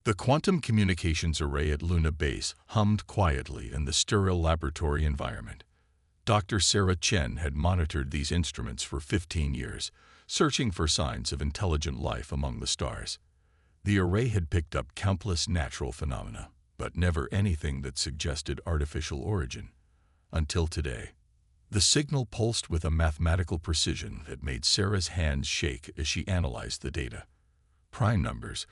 The quantum communications array at Luna Base hummed quietly in the sterile laboratory environment. Dr. Sarah Chen had monitored these instruments for 15 years, searching for signs of intelligent life among the stars. The array had picked up countless natural phenomena, but never anything that suggested artificial origin. Until today. The signal pulsed with a mathematical precision that made Sarah's hands shake as she analyzed the data. Prime numbers,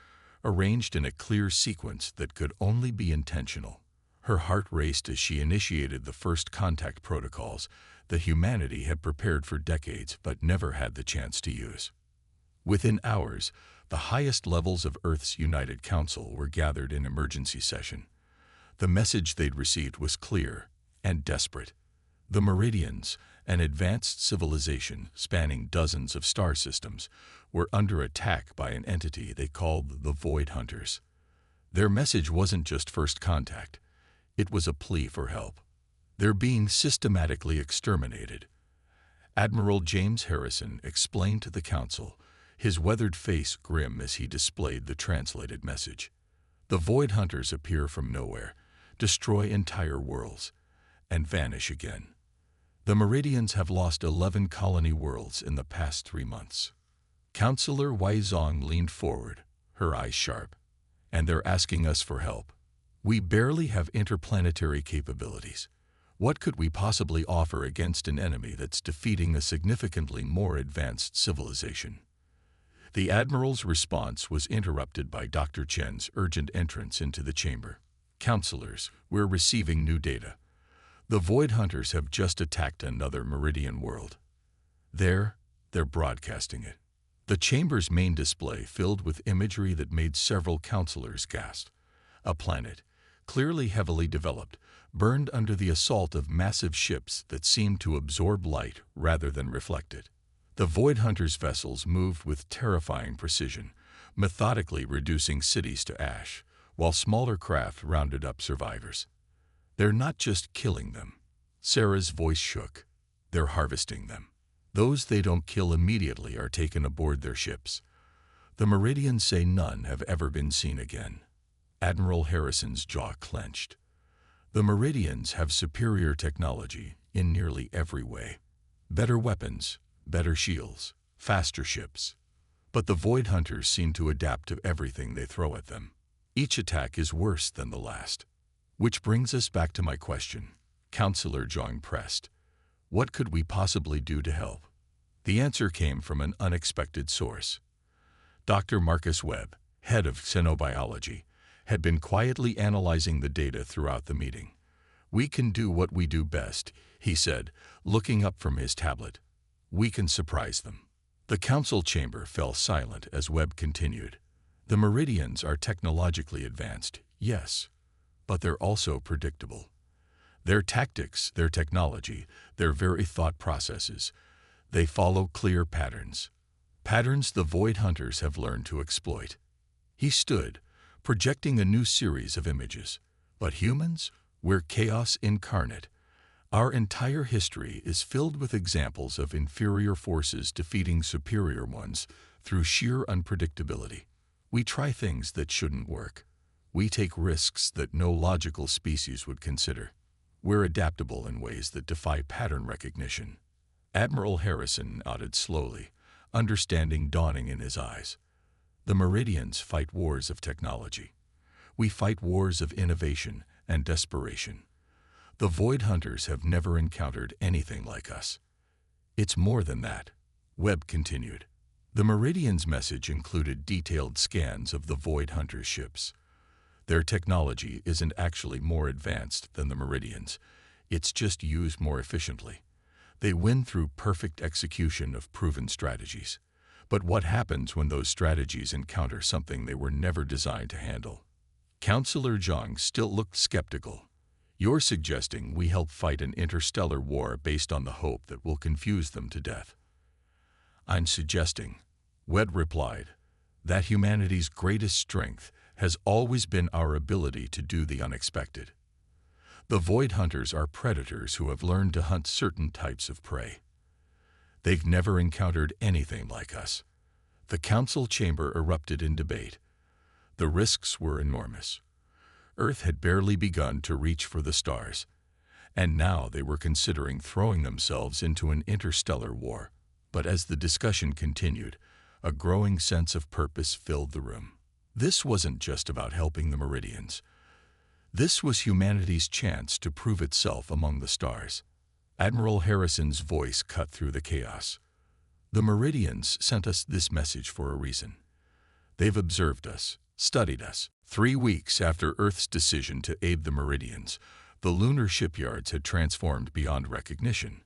arranged in a clear sequence that could only be intentional. Her heart raced as she initiated the first contact protocols that humanity had prepared for decades but never had the chance to use. Within hours, the highest levels of Earth's United Council were gathered in emergency session. The message they'd received was clear and desperate. The Meridians, an advanced civilization spanning dozens of star systems, were under attack by an entity they called the Void Hunters. Their message wasn't just first contact. It was a plea for help. They're being systematically exterminated. Admiral James Harrison explained to the Council, his weathered face grim as he displayed the translated message. The Void Hunters appear from nowhere, destroy entire worlds, and vanish again. The Meridians have lost 11 colony worlds in the past 3 months. Counselor Weizong leaned forward, her eyes sharp. And they're asking us for help. We barely have interplanetary capabilities. What could we possibly offer against an enemy that's defeating a significantly more advanced civilization? The Admiral's response was interrupted by Dr. Chen's urgent entrance into the chamber. Counselors, we're receiving new data. The Void Hunters have just attacked another Meridian world. They're broadcasting it. The chamber's main display filled with imagery that made several counselors gasp. A planet, clearly heavily developed, burned under the assault of massive ships that seemed to absorb light rather than reflect it. The Void Hunters' vessels moved with terrifying precision, methodically reducing cities to ash, while smaller craft rounded up survivors. They're not just killing them. Sarah's voice shook. They're harvesting them. Those they don't kill immediately are taken aboard their ships. The Meridians say none have ever been seen again. Admiral Harrison's jaw clenched. The Meridians have superior technology in nearly every way. Better weapons, better shields, faster ships. But the Void Hunters seem to adapt to everything they throw at them. Each attack is worse than the last. Which brings us back to my question. Counselor Zhang pressed. What could we possibly do to help? The answer came from an unexpected source. Dr. Marcus Webb, head of xenobiology, had been quietly analyzing the data throughout the meeting. We can do what we do best, he said, looking up from his tablet. We can surprise them. The council chamber fell silent as Webb continued. The Meridians are technologically advanced, yes, but they're also predictable. Their tactics, their technology, their very thought processes, they follow clear patterns. Patterns the Void Hunters have learned to exploit. He stood, projecting a new series of images. But humans, we're chaos incarnate. Our entire history is filled with examples of inferior forces defeating superior ones through sheer unpredictability. We try things that shouldn't work. We take risks that no logical species would consider. We're adaptable in ways that defy pattern recognition. Admiral Harrison nodded slowly, understanding dawning in his eyes. The Meridians fight wars of technology. We fight wars of innovation and desperation. The Void Hunters have never encountered anything like us. It's more than that, Webb continued. The Meridians' message included detailed scans of the Void Hunters' ships. Their technology isn't actually more advanced than the Meridians. It's just used more efficiently. They win through perfect execution of proven strategies. But what happens when those strategies encounter something they were never designed to handle? Counselor Zhang still looked skeptical. You're suggesting we help fight an interstellar war based on the hope that we'll confuse them to death. I'm suggesting, Webb replied, that humanity's greatest strength has always been our ability to do the unexpected. The Void Hunters are predators who have learned to hunt certain types of prey. They've never encountered anything like us. The council chamber erupted in debate. The risks were enormous. Earth had barely begun to reach for the stars, and now they were considering throwing themselves into an interstellar war. But as the discussion continued, a growing sense of purpose filled the room. This wasn't just about helping the Meridians. This was humanity's chance to prove itself among the stars. Admiral Harrison's voice cut through the chaos. The Meridians sent us this message for a reason. They've observed us, studied us. 3 weeks after Earth's decision to aid the Meridians, the lunar shipyards had transformed beyond recognition.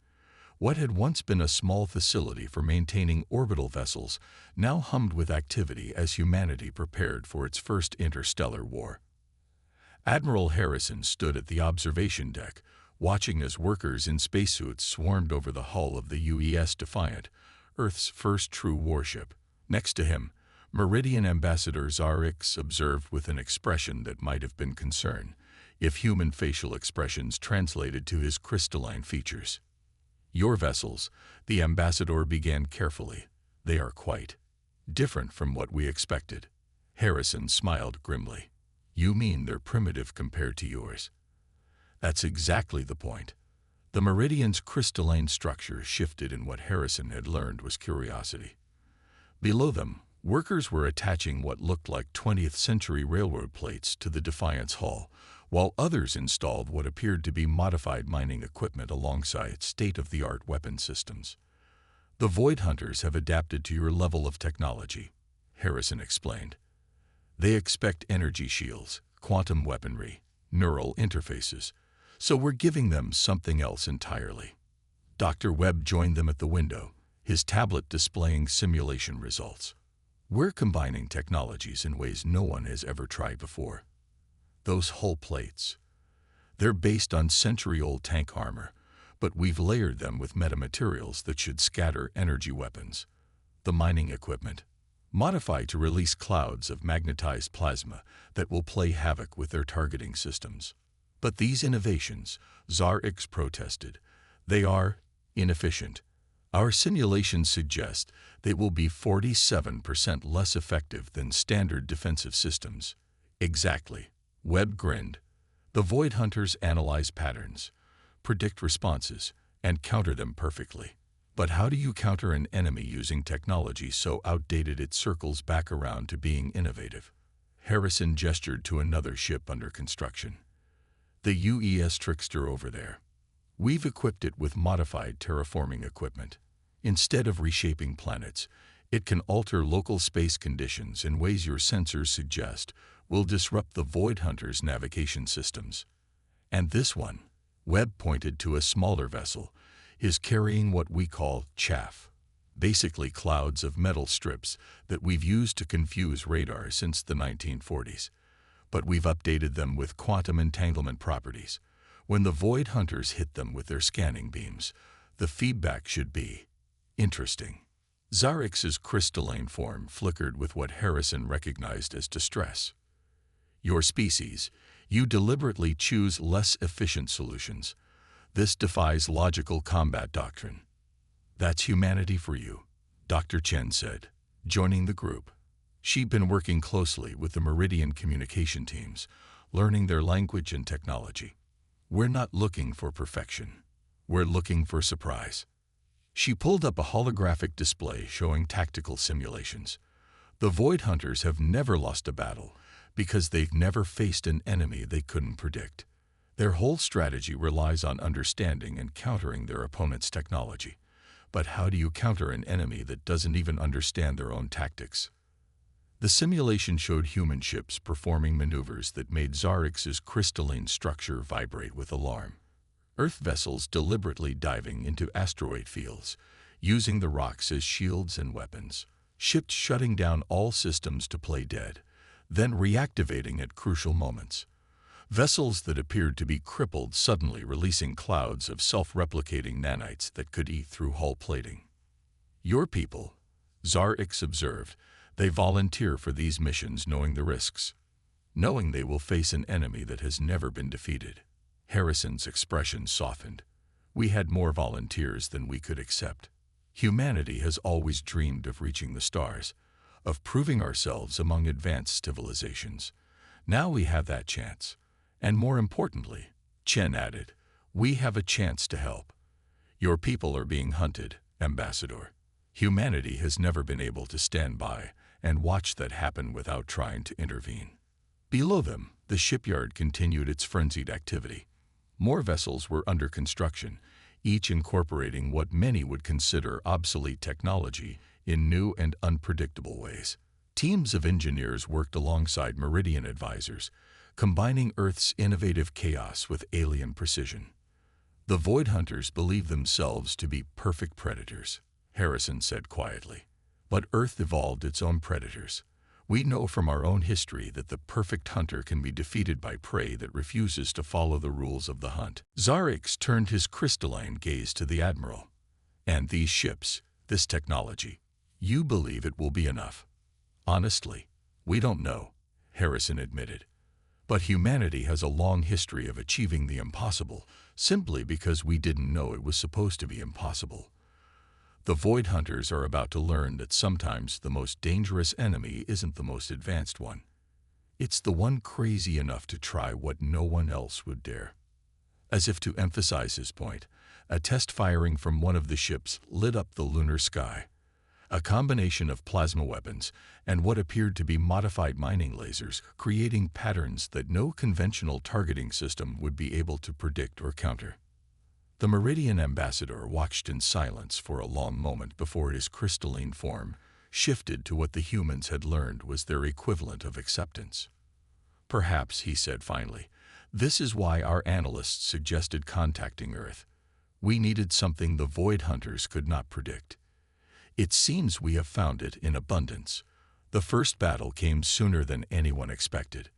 What had once been a small facility for maintaining orbital vessels now hummed with activity as humanity prepared for its first interstellar war. Admiral Harrison stood at the observation deck, watching as workers in spacesuits swarmed over the hull of the UES Defiant, Earth's first true warship. Next to him, Meridian Ambassador Zarix observed with an expression that might have been concern, if human facial expressions translated to his crystalline features. Your vessels, the ambassador began carefully. They are quite different from what we expected. Harrison smiled grimly. You mean they're primitive compared to yours? That's exactly the point. The Meridian's crystalline structure shifted, and what Harrison had learned was curiosity. Below them, workers were attaching what looked like 20th century railroad plates to the Defiant's hull, while others installed what appeared to be modified mining equipment alongside state-of-the-art weapon systems. The Void Hunters have adapted to your level of technology, Harrison explained. They expect energy shields, quantum weaponry, neural interfaces, so we're giving them something else entirely. Dr. Webb joined them at the window, his tablet displaying simulation results. We're combining technologies in ways no one has ever tried before. Those hull plates, they're based on century-old tank armor, but we've layered them with metamaterials that should scatter energy weapons. The mining equipment, modified to release clouds of magnetized plasma that will play havoc with their targeting systems. But these innovations, Zarix protested, they are inefficient. Our simulations suggest they will be 47% less effective than standard defensive systems. Exactly. Webb grinned. The Void Hunters analyze patterns, predict responses, and counter them perfectly. But how do you counter an enemy using technology so outdated it circles back around to being innovative? Harrison gestured to another ship under construction. The UES Trickster over there. We've equipped it with modified terraforming equipment. Instead of reshaping planets, it can alter local space conditions in ways your sensors suggest will disrupt the Void Hunters' navigation systems. And this one, Webb pointed to a smaller vessel, is carrying what we call chaff, basically clouds of metal strips that we've used to confuse radar since the 1940s. But we've updated them with quantum entanglement properties. When the Void Hunters hit them with their scanning beams, the feedback should be interesting. Zarix's crystalline form flickered with what Harrison recognized as distress. Your species, you deliberately choose less efficient solutions. This defies logical combat doctrine. That's humanity for you, Dr. Chen said, joining the group. She'd been working closely with the Meridian communication teams, learning their language and technology. We're not looking for perfection. We're looking for surprise. She pulled up a holographic display showing tactical simulations. The Void Hunters have never lost a battle because they've never faced an enemy they couldn't predict. Their whole strategy relies on understanding and countering their opponent's technology. But how do you counter an enemy that doesn't even understand their own tactics? The simulation showed human ships performing maneuvers that made Zarix's crystalline structure vibrate with alarm. Earth vessels deliberately diving into asteroid fields, using the rocks as shields and weapons. Ships shutting down all systems to play dead, then reactivating at crucial moments. Vessels that appeared to be crippled suddenly releasing clouds of self-replicating nanites that could eat through hull plating. Your people, Zarix observed, they volunteer for these missions knowing the risks, knowing they will face an enemy that has never been defeated. Harrison's expression softened. We had more volunteers than we could accept. Humanity has always dreamed of reaching the stars, of proving ourselves among advanced civilizations. Now we have that chance. And more importantly, Chen added, we have a chance to help. Your people are being hunted, Ambassador. Humanity has never been able to stand by and watch that happen without trying to intervene. Below them, the shipyard continued its frenzied activity. More vessels were under construction, each incorporating what many would consider obsolete technology in new and unpredictable ways. Teams of engineers worked alongside Meridian advisors, combining Earth's innovative chaos with alien precision. The Void Hunters believed themselves to be perfect predators, Harrison said quietly. But Earth evolved its own predators. We know from our own history that the perfect hunter can be defeated by prey that refuses to follow the rules of the hunt. Zarix turned his crystalline gaze to the Admiral. And these ships, this technology, you believe it will be enough? Honestly, we don't know, Harrison admitted. But humanity has a long history of achieving the impossible simply because we didn't know it was supposed to be impossible. The Void Hunters are about to learn that sometimes the most dangerous enemy isn't the most advanced one. It's the one crazy enough to try what no one else would dare. As if to emphasize his point, a test firing from one of the ships lit up the lunar sky. A combination of plasma weapons and what appeared to be modified mining lasers, creating patterns that no conventional targeting system would be able to predict or counter. The Meridian ambassador watched in silence for a long moment before his crystalline form shifted to what the humans had learned was their equivalent of acceptance. Perhaps, he said finally, this is why our analysts suggested contacting Earth. We needed something the Void Hunters could not predict. It seems we have found it in abundance. The first battle came sooner than anyone expected.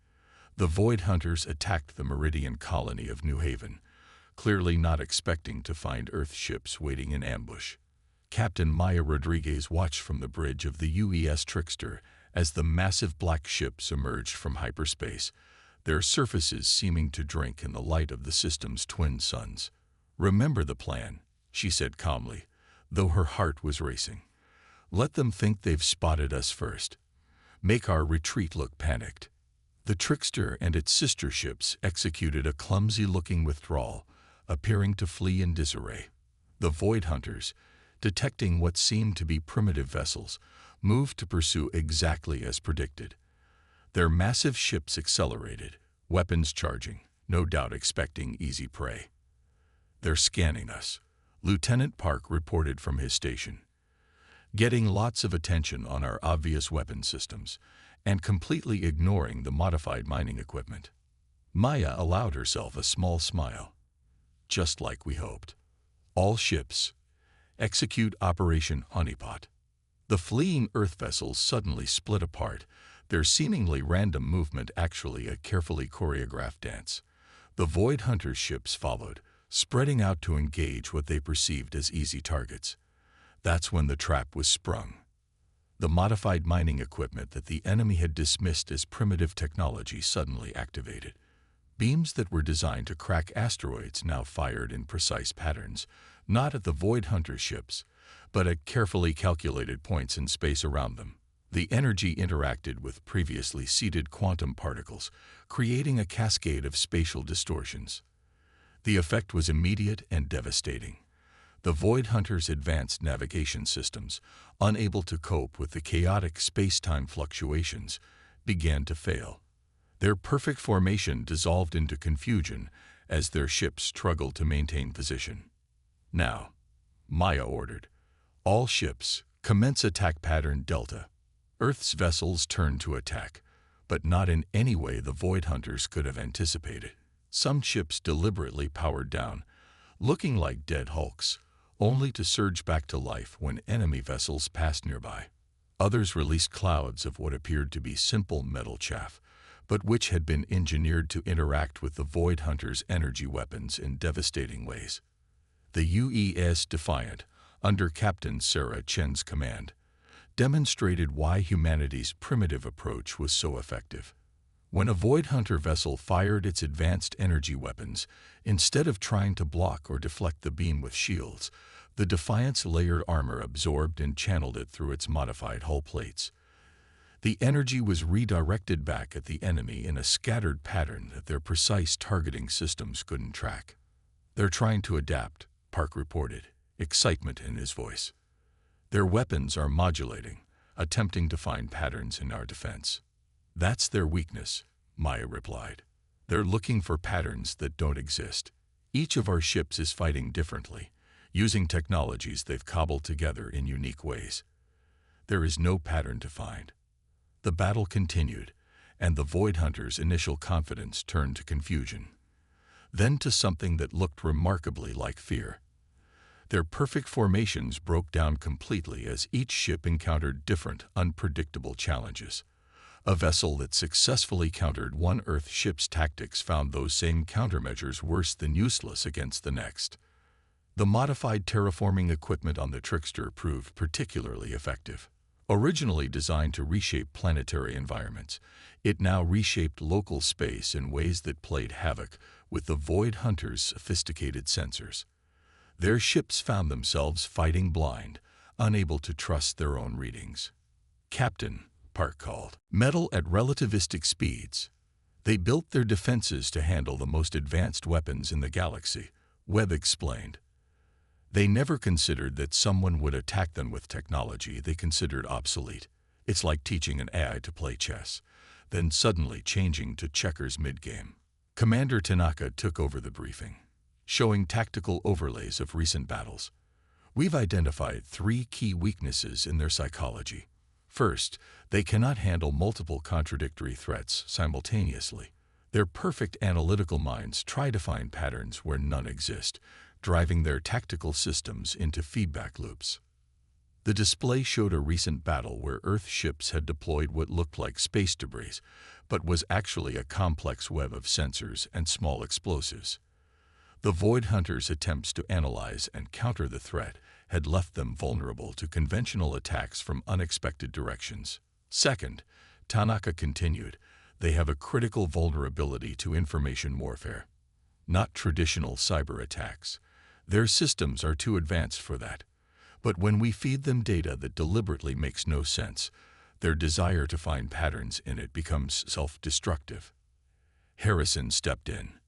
The Void Hunters attacked the Meridian colony of New Haven, clearly not expecting to find Earth ships waiting in ambush. Captain Maya Rodriguez watched from the bridge of the UES Trickster as the massive black ships emerged from hyperspace, their surfaces seeming to drink in the light of the system's twin suns. Remember the plan, she said calmly, though her heart was racing. Let them think they've spotted us first. Make our retreat look panicked. The Trickster and its sister ships executed a clumsy-looking withdrawal, appearing to flee in disarray. The Void Hunters, detecting what seemed to be primitive vessels, moved to pursue exactly as predicted. Their massive ships accelerated, weapons charging, no doubt expecting easy prey. They're scanning us, Lieutenant Park reported from his station. Getting lots of attention on our obvious weapon systems, and completely ignoring the modified mining equipment. Maya allowed herself a small smile. Just like we hoped. All ships, execute Operation Honeypot. The fleeing Earth vessels suddenly split apart, their seemingly random movement actually a carefully choreographed dance. The Void Hunter ships followed, spreading out to engage what they perceived as easy targets. That's when the trap was sprung. The modified mining equipment that the enemy had dismissed as primitive technology suddenly activated. Beams that were designed to crack asteroids now fired in precise patterns, not at the Void Hunter ships, but at carefully calculated points in space around them. The energy interacted with previously seeded quantum particles, creating a cascade of spatial distortions. The effect was immediate and devastating. The Void Hunters' advanced navigation systems, unable to cope with the chaotic space-time fluctuations, began to fail. Their perfect formation dissolved into confusion as their ships struggled to maintain position. Now, Maya ordered, all ships, commence attack pattern Delta. Earth's vessels turned to attack, but not in any way the Void Hunters could have anticipated. Some ships deliberately powered down, looking like dead hulks, only to surge back to life when enemy vessels passed nearby. Others released clouds of what appeared to be simple metal chaff, but which had been engineered to interact with the Void Hunters' energy weapons in devastating ways. The UES Defiant, under Captain Sarah Chen's command, demonstrated why humanity's primitive approach was so effective. When a Void Hunter vessel fired its advanced energy weapons, instead of trying to block or deflect the beam with shields, the Defiant's layered armor absorbed and channeled it through its modified hull plates. The energy was redirected back at the enemy in a scattered pattern that their precise targeting systems couldn't track. "They're trying to adapt," Park reported, excitement in his voice. "Their weapons are modulating, attempting to find patterns in our defense." "That's their weakness," Maya replied. "They're looking for patterns that don't exist. Each of our ships is fighting differently, using technologies they've cobbled together in unique ways. There is no pattern to find." The battle continued, and the Void Hunters' initial confidence turned to confusion, then to something that looked remarkably like fear. Their perfect formations broke down completely as each ship encountered different, unpredictable challenges. A vessel that successfully countered one Earth ship's tactics found those same countermeasures worse than useless against the next. The modified terraforming equipment on the Trickster proved particularly effective. Originally designed to reshape planetary environments, it now reshaped local space in ways that played havoc with the Void Hunters' sophisticated sensors. Their ships found themselves fighting blind, unable to trust their own readings. "Captain," Park called, "metal at relativistic speeds." "They built their defenses to handle the most advanced weapons in the galaxy," Webb explained. "They never considered that someone would attack them with technology they considered obsolete. It's like teaching an AI to play chess, then suddenly changing to checkers mid-game." Commander Tanaka took over the briefing, showing tactical overlays of recent battles. "We've identified 3 key weaknesses in their psychology. First, they cannot handle multiple contradictory threats simultaneously. Their perfect analytical minds try to find patterns where none exist, driving their tactical systems into feedback loops." The display showed a recent battle where Earth ships had deployed what looked like space debris, but was actually a complex web of sensors and small explosives. The Void Hunters' attempts to analyze and counter the threat had left them vulnerable to conventional attacks from unexpected directions. Second, Tanaka continued, they have a critical vulnerability to information warfare. Not traditional cyber attacks. Their systems are too advanced for that. But when we feed them data that deliberately makes no sense, their desire to find patterns in it becomes self-destructive. Harrison stepped in.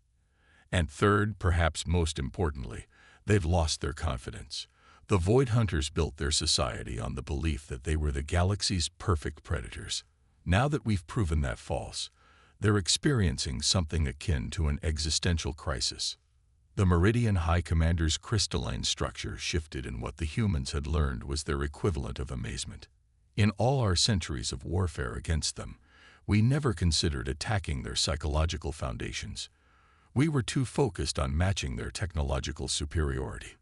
And third, perhaps most importantly, they've lost their confidence. The Void Hunters built their society on the belief that they were the galaxy's perfect predators. Now that we've proven that false, they're experiencing something akin to an existential crisis. The Meridian High Commander's crystalline structure shifted in what the humans had learned was their equivalent of amazement. In all our centuries of warfare against them, we never considered attacking their psychological foundations. We were too focused on matching their technological superiority.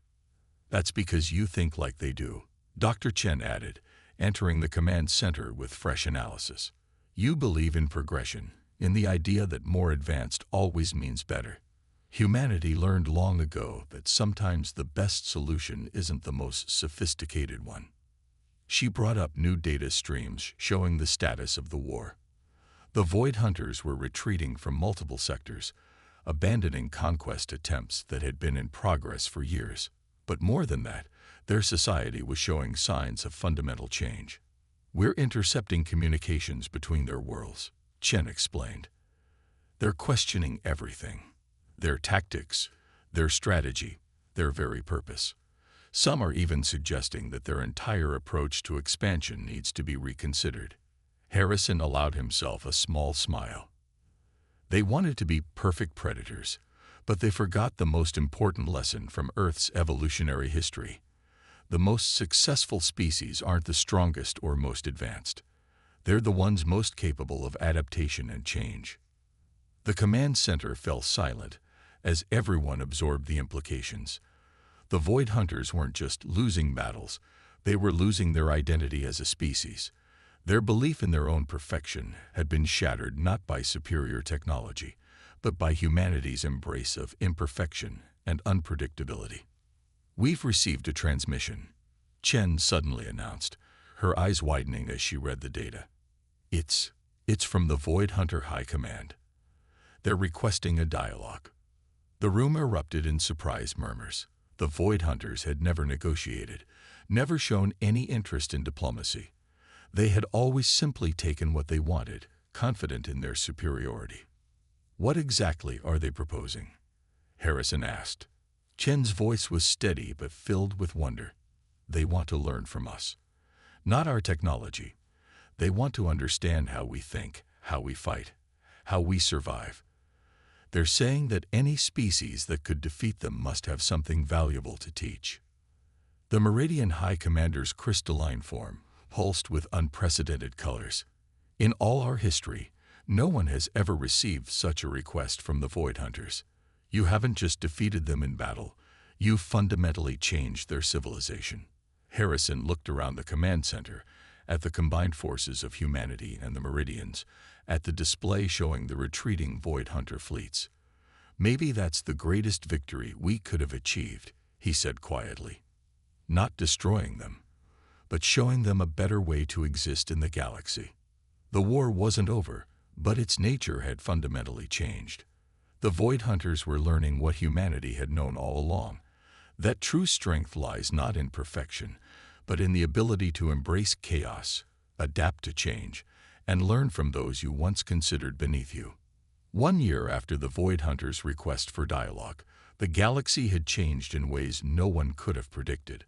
"That's because you think like they do," Dr. Chen added, entering the command center with fresh analysis. "You believe in progression, in the idea that more advanced always means better. Humanity learned long ago that sometimes the best solution isn't the most sophisticated one." She brought up new data streams showing the status of the war. The Void Hunters were retreating from multiple sectors, abandoning conquest attempts that had been in progress for years. But more than that, their society was showing signs of fundamental change. "We're intercepting communications between their worlds," Chen explained. "They're questioning everything. Their tactics, their strategy, their very purpose. Some are even suggesting that their entire approach to expansion needs to be reconsidered." Harrison allowed himself a small smile. They wanted to be perfect predators, but they forgot the most important lesson from Earth's evolutionary history. The most successful species aren't the strongest or most advanced. They're the ones most capable of adaptation and change. The command center fell silent as everyone absorbed the implications. The Void Hunters weren't just losing battles, they were losing their identity as a species. Their belief in their own perfection had been shattered not by superior technology, but by humanity's embrace of imperfection and unpredictability. "We've received a transmission," Chen suddenly announced, her eyes widening as she read the data. It's from the Void Hunter High Command. They're requesting a dialogue." The room erupted in surprised murmurs. The Void Hunters had never negotiated, never shown any interest in diplomacy. They had always simply taken what they wanted, confident in their superiority. "What exactly are they proposing?" Harrison asked. Chen's voice was steady but filled with wonder. "They want to learn from us. Not our technology. They want to understand how we think, how we fight, how we survive. They're saying that any species that could defeat them must have something valuable to teach." The Meridian High Commander's crystalline form pulsed with unprecedented colors. "In all our history, no one has ever received such a request from the Void Hunters. You haven't just defeated them in battle, you've fundamentally changed their civilization." Harrison looked around the command center, at the combined forces of humanity and the Meridians, at the display showing the retreating Void Hunter fleets. "Maybe that's the greatest victory we could have achieved," he said quietly. "Not destroying them, but showing them a better way to exist in the galaxy." The war wasn't over, but its nature had fundamentally changed. The Void Hunters were learning what humanity had known all along, that true strength lies not in perfection, but in the ability to embrace chaos, adapt to change, and learn from those you once considered beneath you. 1 year after the Void Hunters' request for dialogue, the galaxy had changed in ways no one could have predicted.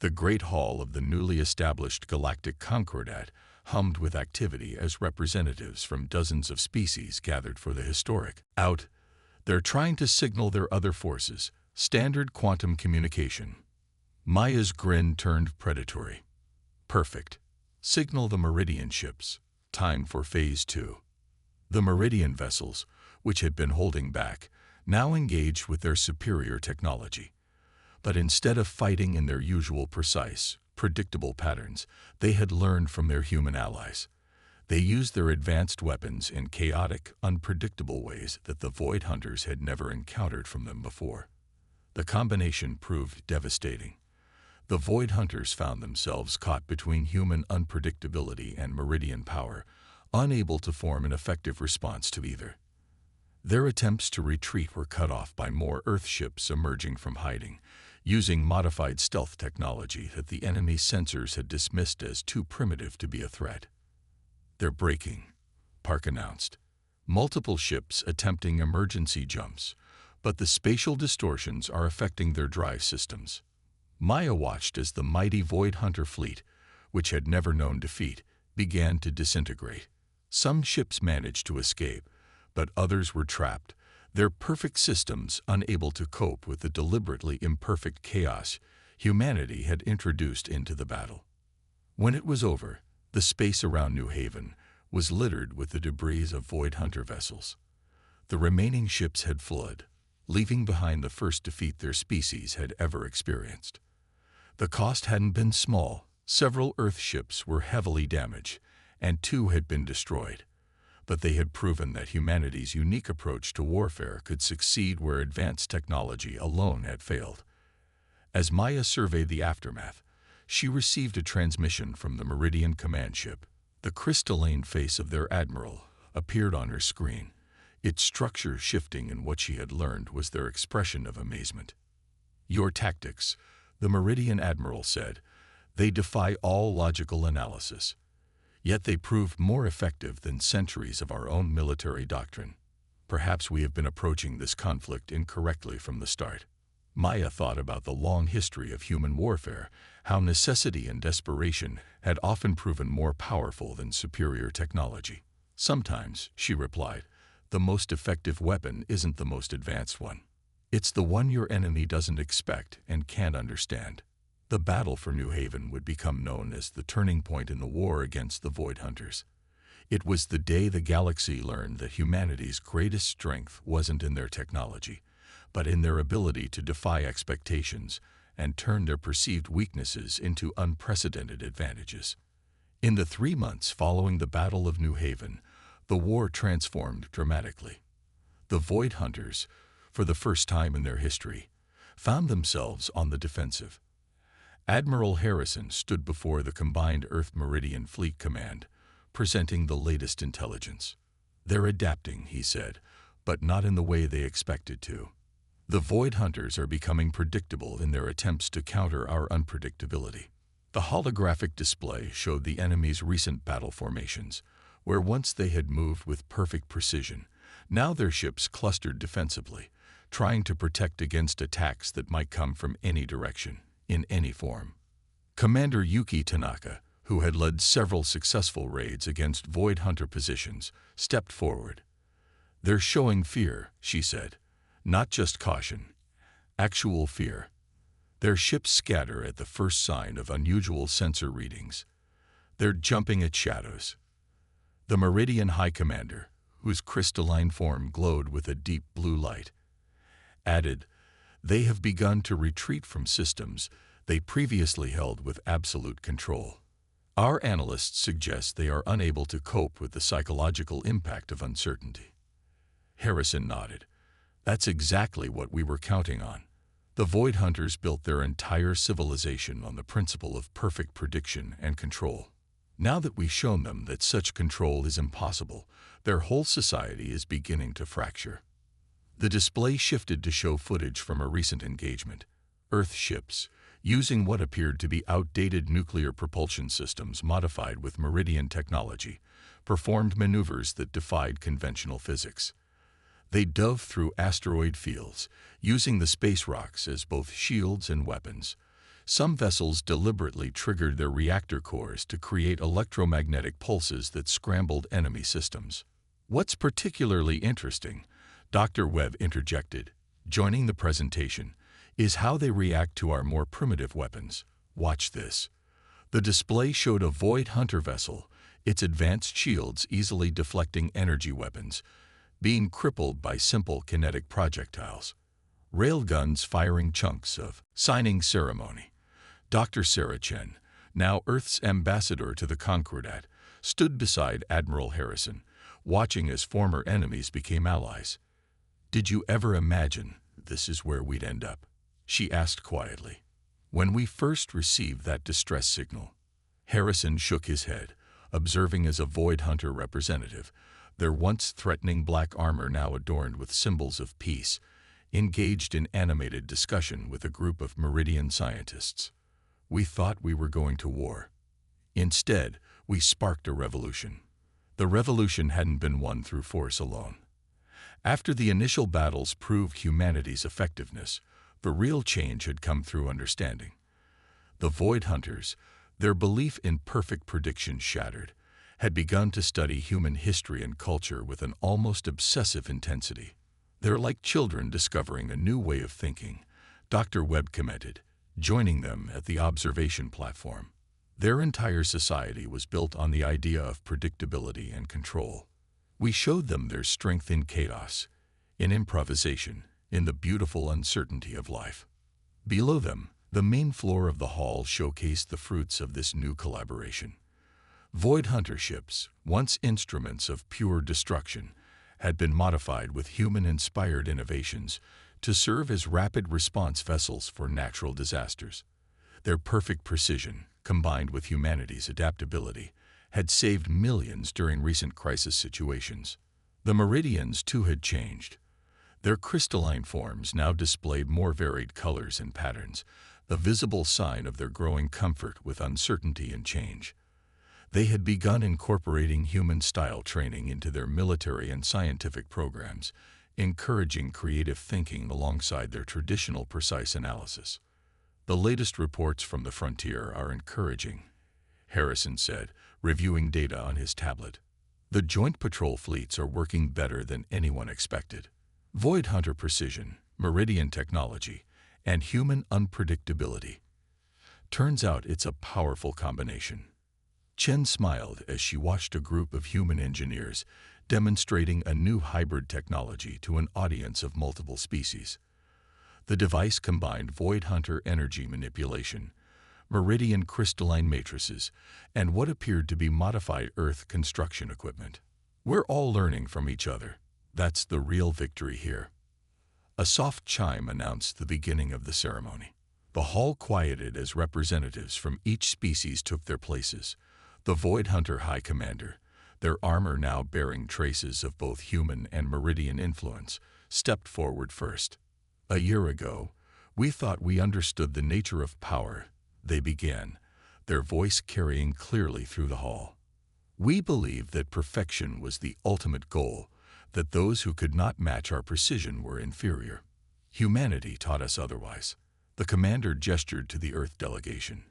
The great hall of the newly established Galactic Concordat hummed with activity as representatives from dozens of species gathered for the historic "Out." They're trying to signal their other forces, standard quantum communication. Maya's grin turned predatory. "Perfect. Signal the Meridian ships. Time for Phase 2. The Meridian vessels, which had been holding back, now engaged with their superior technology. But instead of fighting in their usual precise, predictable patterns, they had learned from their human allies. They used their advanced weapons in chaotic, unpredictable ways that the Void Hunters had never encountered from them before. The combination proved devastating. The Void Hunters found themselves caught between human unpredictability and Meridian power, unable to form an effective response to either. Their attempts to retreat were cut off by more Earth ships emerging from hiding, using modified stealth technology that the enemy's sensors had dismissed as too primitive to be a threat. "They're breaking," Park announced. "Multiple ships attempting emergency jumps, but the spatial distortions are affecting their drive systems." Maya watched as the mighty Void Hunter fleet, which had never known defeat, began to disintegrate. Some ships managed to escape, but others were trapped, their perfect systems unable to cope with the deliberately imperfect chaos humanity had introduced into the battle. When it was over, the space around New Haven was littered with the debris of Void Hunter vessels. The remaining ships had fled, leaving behind the first defeat their species had ever experienced. The cost hadn't been small. Several Earth ships were heavily damaged, and 2 had been destroyed. But they had proven that humanity's unique approach to warfare could succeed where advanced technology alone had failed. As Maya surveyed the aftermath, she received a transmission from the Meridian command ship. The crystalline face of their admiral appeared on her screen, its structure shifting, and what she had learned was their expression of amazement. "Your tactics," the Meridian admiral said, "they defy all logical analysis. Yet they proved more effective than centuries of our own military doctrine. Perhaps we have been approaching this conflict incorrectly from the start." Maya thought about the long history of human warfare, how necessity and desperation had often proven more powerful than superior technology. "Sometimes," she replied, "the most effective weapon isn't the most advanced one. It's the one your enemy doesn't expect and can't understand." The battle for New Haven would become known as the turning point in the war against the Void Hunters. It was the day the galaxy learned that humanity's greatest strength wasn't in their technology, but in their ability to defy expectations and turn their perceived weaknesses into unprecedented advantages. In the 3 months following the Battle of New Haven, the war transformed dramatically. The Void Hunters, for the first time in their history, found themselves on the defensive. Admiral Harrison stood before the combined Earth-Meridian Fleet Command, presenting the latest intelligence. "They're adapting," he said, "but not in the way they expected to. The Void Hunters are becoming predictable in their attempts to counter our unpredictability. The holographic display showed the enemy's recent battle formations, where once they had moved with perfect precision, now their ships clustered defensively, trying to protect against attacks that might come from any direction, in any form. Commander Yuki Tanaka, who had led several successful raids against Void Hunter positions, stepped forward. "They're showing fear," she said. "Not just caution. Actual fear. Their ships scatter at the first sign of unusual sensor readings. They're jumping at shadows." The Meridian High Commander, whose crystalline form glowed with a deep blue light, added, "They have begun to retreat from systems they previously held with absolute control. Our analysts suggest they are unable to cope with the psychological impact of uncertainty." Harrison nodded. "That's exactly what we were counting on. The Void Hunters built their entire civilization on the principle of perfect prediction and control. Now that we've shown them that such control is impossible, their whole society is beginning to fracture." The display shifted to show footage from a recent engagement. Earth ships, using what appeared to be outdated nuclear propulsion systems modified with Meridian technology, performed maneuvers that defied conventional physics. They dove through asteroid fields, using the space rocks as both shields and weapons. Some vessels deliberately triggered their reactor cores to create electromagnetic pulses that scrambled enemy systems. "What's particularly interesting," Dr. Webb interjected, joining the presentation, "is how they react to our more primitive weapons. Watch this." The display showed a Void Hunter vessel, its advanced shields easily deflecting energy weapons, being crippled by simple kinetic projectiles. Railguns firing chunks of signing ceremony. Dr. Sarah Chen, now Earth's ambassador to the Concordat, stood beside Admiral Harrison, watching as former enemies became allies. "Did you ever imagine this is where we'd end up?" she asked quietly. "When we first received that distress signal." Harrison shook his head, observing as a Void Hunter representative, their once threatening black armor now adorned with symbols of peace, engaged in animated discussion with a group of Meridian scientists. "We thought we were going to war. Instead, we sparked a revolution." The revolution hadn't been won through force alone. After the initial battles proved humanity's effectiveness, the real change had come through understanding. The Void Hunters, their belief in perfect prediction shattered, had begun to study human history and culture with an almost obsessive intensity. "They're like children discovering a new way of thinking," Dr. Webb commented, joining them at the observation platform. Their entire society was built on the idea of predictability and control. "We showed them their strength in chaos, in improvisation, in the beautiful uncertainty of life." Below them, the main floor of the hall showcased the fruits of this new collaboration. Void Hunter ships, once instruments of pure destruction, had been modified with human-inspired innovations to serve as rapid response vessels for natural disasters. Their perfect precision, combined with humanity's adaptability, had saved millions during recent crisis situations. The Meridians, too, had changed. Their crystalline forms now displayed more varied colors and patterns, a visible sign of their growing comfort with uncertainty and change. They had begun incorporating human-style training into their military and scientific programs, encouraging creative thinking alongside their traditional precise analysis. "The latest reports from the frontier are encouraging," Harrison said, reviewing data on his tablet. "The joint patrol fleets are working better than anyone expected. Void Hunter precision, Meridian technology, and human unpredictability. Turns out it's a powerful combination." Chen smiled as she watched a group of human engineers demonstrating a new hybrid technology to an audience of multiple species. The device combined Void Hunter energy manipulation, Meridian crystalline matrices, and what appeared to be modified Earth construction equipment. "We're all learning from each other. That's the real victory here." A soft chime announced the beginning of the ceremony. The hall quieted as representatives from each species took their places. The Void Hunter High Commander, their armor now bearing traces of both human and Meridian influence, stepped forward first. "A year ago, we thought we understood the nature of power," they began, their voice carrying clearly through the hall. We believed that perfection was the ultimate goal, that those who could not match our precision were inferior. Humanity taught us otherwise. The commander gestured to the Earth delegation.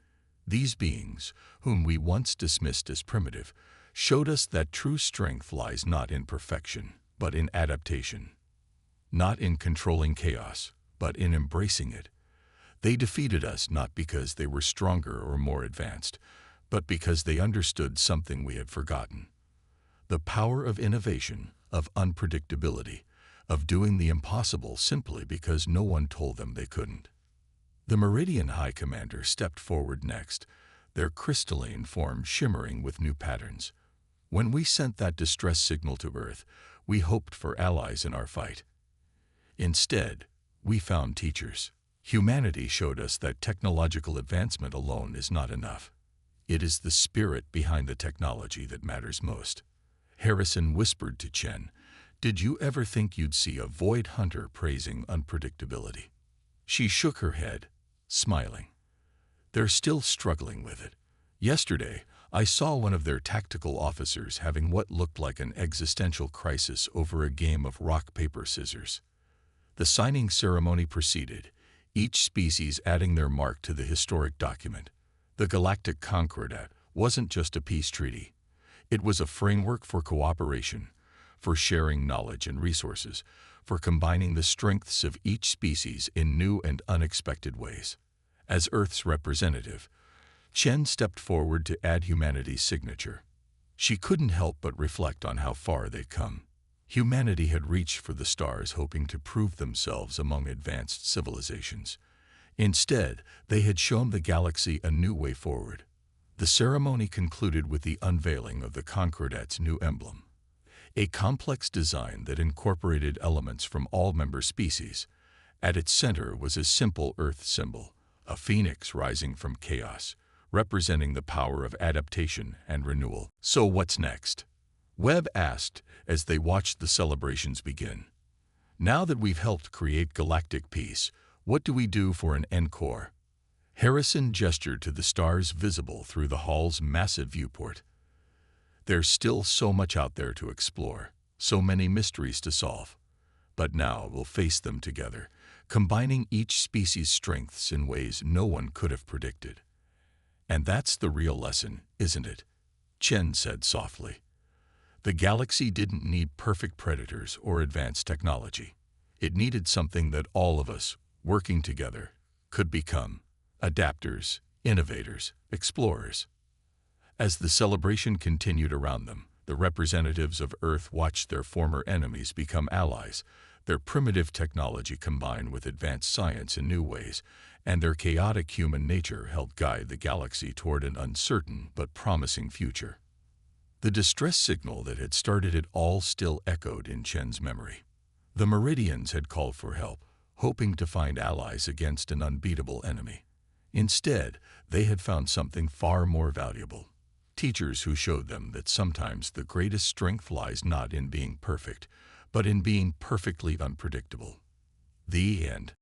These beings, whom we once dismissed as primitive, showed us that true strength lies not in perfection, but in adaptation. Not in controlling chaos, but in embracing it. They defeated us not because they were stronger or more advanced, but because they understood something we had forgotten. The power of innovation, of unpredictability, of doing the impossible simply because no one told them they couldn't. The Meridian High Commander stepped forward next, their crystalline form shimmering with new patterns. When we sent that distress signal to Earth, we hoped for allies in our fight. Instead, we found teachers. Humanity showed us that technological advancement alone is not enough. It is the spirit behind the technology that matters most. Harrison whispered to Chen, "Did you ever think you'd see a void hunter praising unpredictability?" She shook her head, smiling. "They're still struggling with it. Yesterday, I saw one of their tactical officers having what looked like an existential crisis over a game of rock, paper, scissors." The signing ceremony proceeded, each species adding their mark to the historic document. The Galactic Concordat wasn't just a peace treaty. It was a framework for cooperation, for sharing knowledge and resources, for combining the strengths of each species in new and unexpected ways. As Earth's representative, Chen stepped forward to add humanity's signature. She couldn't help but reflect on how far they'd come. Humanity had reached for the stars hoping to prove themselves among advanced civilizations. Instead, they had shown the galaxy a new way forward. The ceremony concluded with the unveiling of the Concordat's new emblem. A complex design that incorporated elements from all member species. At its center was a simple Earth symbol, a phoenix rising from chaos, representing the power of adaptation and renewal. "So what's next?" Webb asked as they watched the celebrations begin. "Now that we've helped create galactic peace, what do we do for an encore?" Harrison gestured to the stars visible through the hall's massive viewport. "There's still so much out there to explore, so many mysteries to solve. But now we'll face them together, combining each species' strengths in ways no one could have predicted." "And that's the real lesson, isn't it?" Chen said softly. "The galaxy didn't need perfect predators or advanced technology. It needed something that all of us, working together, could become: adapters, innovators, explorers." As the celebration continued around them, the representatives of Earth watched their former enemies become allies, their primitive technology combined with advanced science in new ways, and their chaotic human nature helped guide the galaxy toward an uncertain but promising future. The distress signal that had started it all still echoed in Chen's memory. The Meridians had called for help, hoping to find allies against an unbeatable enemy. Instead, they had found something far more valuable: teachers who showed them that sometimes the greatest strength lies not in being perfect, but in being perfectly unpredictable. The end.